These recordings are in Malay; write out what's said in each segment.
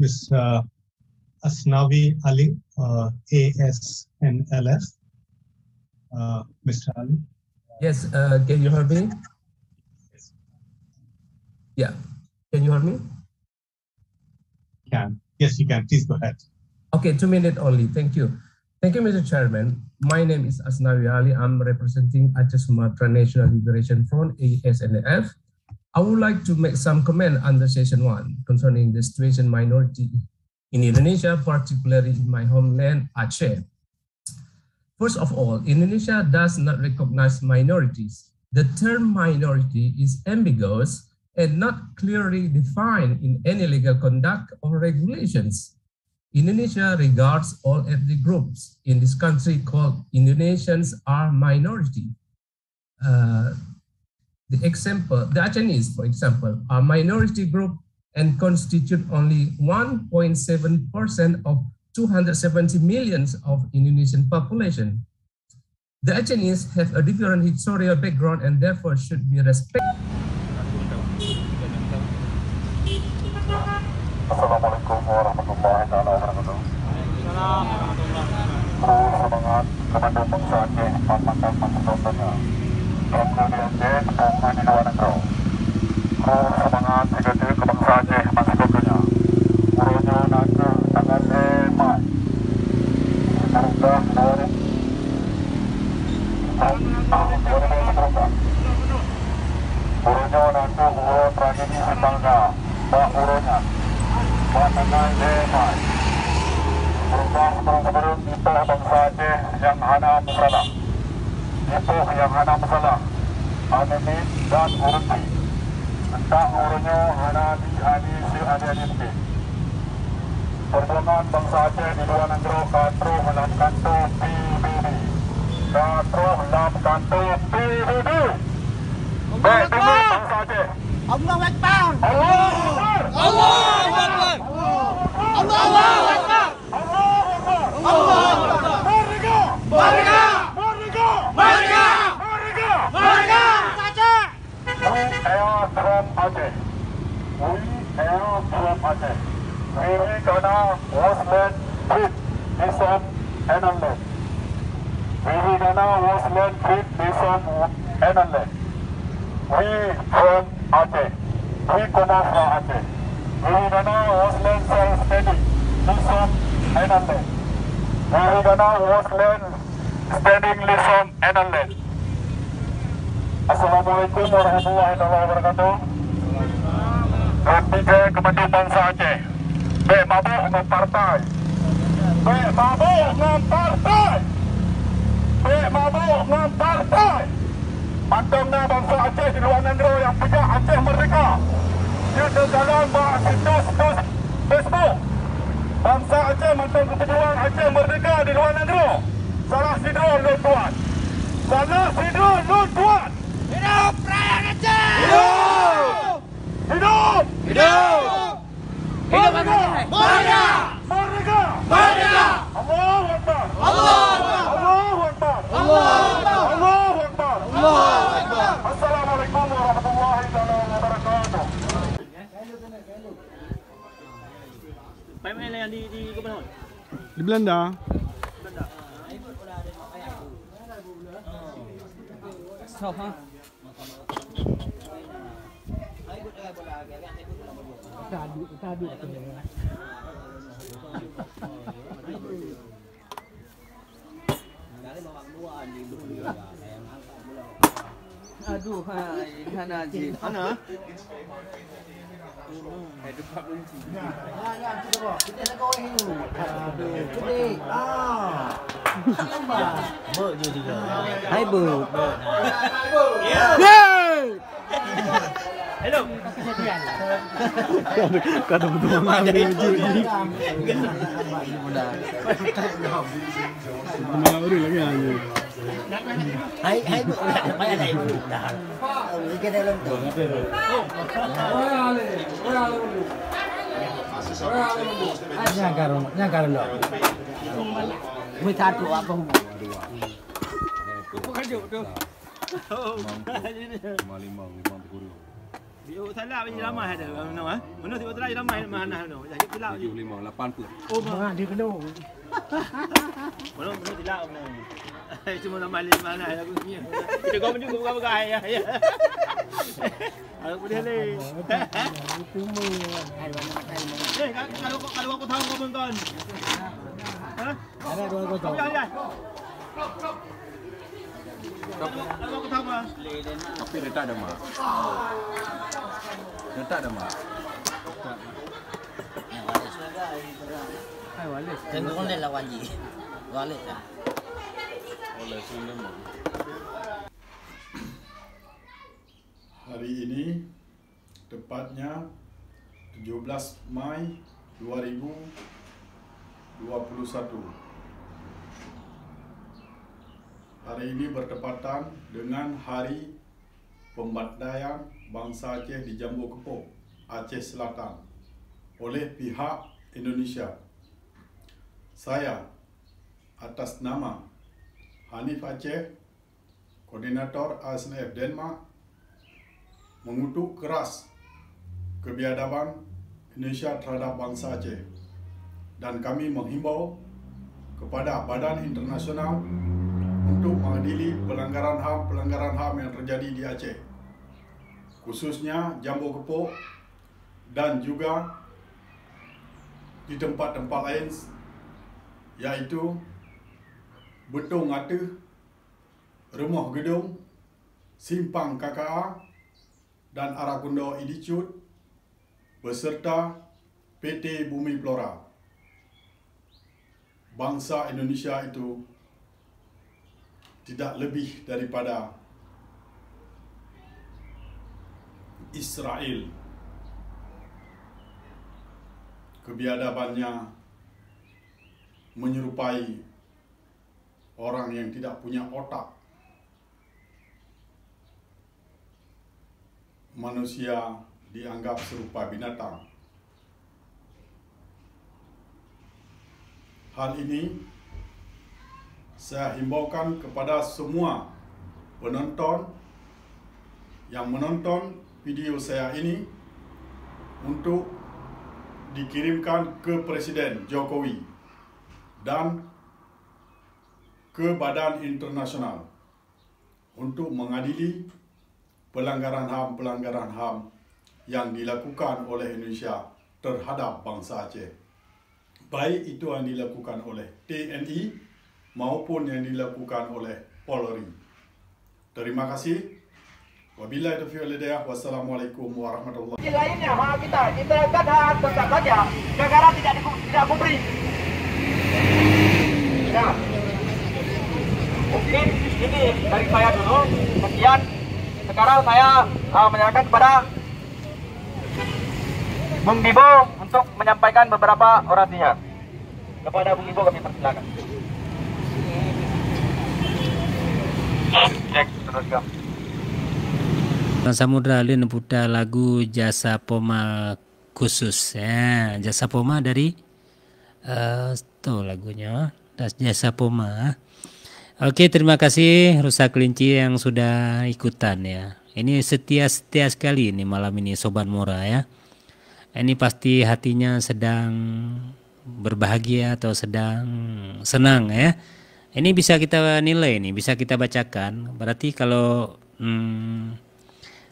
Ms. Asnawi Ali, ASNLF. Mr. Ali. Yes, can you hear me? Yeah, can you hear me? Yes, you can. Please go ahead. Okay, 2 minutes only. Thank you. Thank you, Mr. Chairman. My name is Asnawi Ali. I'm representing Aceh Sumatra National Liberation Front, ASNF. I would like to make some comment under session 1 concerning the situation minority in Indonesia, particularly in my homeland, Aceh. First of all, Indonesia does not recognize minorities. The term minority is ambiguous and not clearly defined in any legal conduct or regulations. Indonesia regards all ethnic groups in this country called Indonesians are minority. The Acehnese, for example, are minority group and constitute only 1.7% of 270 million of Indonesian population. The Acehnese have a different historical background and therefore should be respected. Assalamualaikum warahmatullahi wabarakatuh. Semangat kepada bangsa Aceh, pantangkan maksudnya. Kemudian kemudian di luar negeri. Semangat segitu ke bangsa Aceh, maksudnya. Urunya naga tangan hemat. Semoga dari urunya naga uro tragedi sebangga. Pak urunya. Pandangan hemat. Berubah kita bangsa Aceh yang hana masalah. Itu yang hana masalah. Anemi dan urunti. Tentang urunnya hana di si perjuangan bangsa Aceh di luar negeri katro dalam kanto PBB. Katro dalam kanto PBB. Baik, bangsa Aceh. Allahu Akbar. Allahu Akbar. Allahu Akbar. Allahu Akbar. Allahu Akbar. Merdeka. Merdeka. Merdeka. Merdeka. Merdeka. Merdeka. Aceh. We are from Aceh. We are from Aceh. We gonna was land fit Islam and Allah. We gonna was land fit Islam and Allah. We from Aceh. We come from Aceh. We gonna was land self-standing Islam and Allah. We gonna was land standing Islam and Allah. Assalamualaikum warahmatullahi wabarakatuh. Ketiga kepada bangsa Aceh. Baik mabuk dengan partai. Baik mabuk dengan partai. Baik mabuk dengan partai. Pantangnya bangsa Aceh di luar negeri yang punya Aceh merdeka. Dia terjalan situs Facebook. Bangsa Aceh mantan kepejuang Aceh merdeka di luar negeri. Salah sidro lu tuan. Salah sidro lu tuan. Hidup rakyat Aceh. Hidup! Hidup! Hidup. Hidup Aceh. Merdeka. Merdeka! Merdeka. Allahu Akbar! Allahu Akbar. Allahu Akbar! Allahu Akbar. Allahu Akbar! Allahu Akbar. Assalamualaikum warahmatullahi wabarakatuh. Pak mana yang di Gubernur? Di Belanda. Stop, ha? Aduh, kan Najib. Mana? Ada Pak Kunci. Ya, kita nak kau ini. Aduh, kudik. Ber je dia. Hai ber. Hello. Kada betul mengambil uji. Mengambil lagi aja. Hai ber. Payah naik dah. Kita dalam tu. Nyangkaran dok. Muy satu apa hubung? Bukan tu. 55 50. Tiup salah bagi ramai ada. Mana tiup salah ramai mana no. Jadi tilak je. 758 pun. Oh, dia kena. mana tilak mana. Cuma ramai mana aku punya. Kita kau pun juga pegang ya. Aku boleh le. Itu mah. Kalau aku tahu kau bengkon. Ha? Ada 2-0. Kau jangan. Kalau aku tahu mah. Tapi letak ada mak. Letak ada mak. Tengok kau dah lawan je. Wallet ah. Oleh sini mak. Hari ini tepatnya 17 Mai 2021. Hari ini bertepatan dengan Hari Pembantaian Bangsa Aceh di Jambu Kepok, Aceh Selatan oleh pihak Indonesia. Saya atas nama Hanif Aceh, Koordinator ASNF Denmark, mengutuk keras kebiadaban Indonesia terhadap bangsa Aceh, dan kami menghimbau kepada badan internasional untuk mengadili pelanggaran HAM yang terjadi di Aceh, khususnya Jambu Kepok dan juga di tempat-tempat lain, yaitu Betung Ateh, Remah Gedung, Simpang KKA dan Arakundo Idicut beserta PT Bumi Flora. Bangsa Indonesia itu tidak lebih daripada Israel. Kebiadabannya menyerupai orang yang tidak punya otak. Manusia dianggap serupa binatang. Hal ini saya himbaukan kepada semua penonton yang menonton video saya ini untuk dikirimkan ke Presiden Jokowi dan ke badan internasional untuk mengadili pelanggaran HAM yang dilakukan oleh Indonesia terhadap bangsa Aceh. Baik itu yang dilakukan oleh TNI maupun yang dilakukan oleh Polri. Terima kasih. Wabillahi taufiq wal hidayah. Wassalamualaikum warahmatullahi wabarakatuh. Lainnya hak kita kan hak tetap saja. Negara tidak memberi. Ya. Mungkin ini dari saya dulu. Sekian. Sekarang saya menyerahkan kepada Bung Bibo untuk menyampaikan beberapa orasinya. Kepada Bung Bibo kami persilakan. Cek teruskan. Samudra Alin putar lagu Jasa Poma khusus ya. Jasa Poma dari tuh lagunya Jasa Poma. Oke, terima kasih Rusa Kelinci yang sudah ikutan ya. Ini setia sekali ini malam ini Sobat Mora ya. Ini pasti hatinya sedang berbahagia atau sedang senang ya. Ini bisa kita nilai nih, bisa kita bacakan. Berarti kalau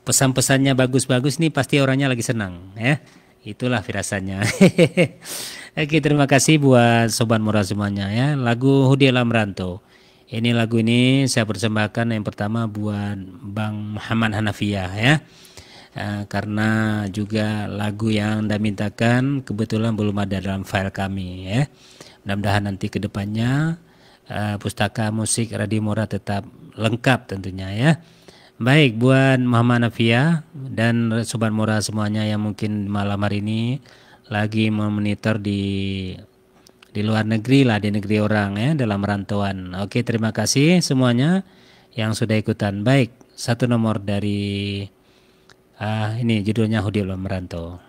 pesan-pesannya bagus-bagus nih pasti orangnya lagi senang ya. Itulah firasannya. Oke, terima kasih buat Sobat Mora semuanya ya. Lagu Hudilah Merantau. Ini lagu ini saya persembahkan yang pertama buat Bang Muhammad Hanafiah ya. Karena juga lagu yang Anda mintakan kebetulan belum ada dalam file kami ya. Mudah-mudahan nanti ke depannya pustaka musik Radio Mora tetap lengkap tentunya ya. Baik, buat Muhammad Hanafiah dan Sobat Mora semuanya yang mungkin malam hari ini lagi memonitor di luar negeri lah, di negeri orang ya, dalam rantauan. Oke, terima kasih semuanya yang sudah ikutan. Baik, satu nomor dari ini judulnya Hudilah Merantau.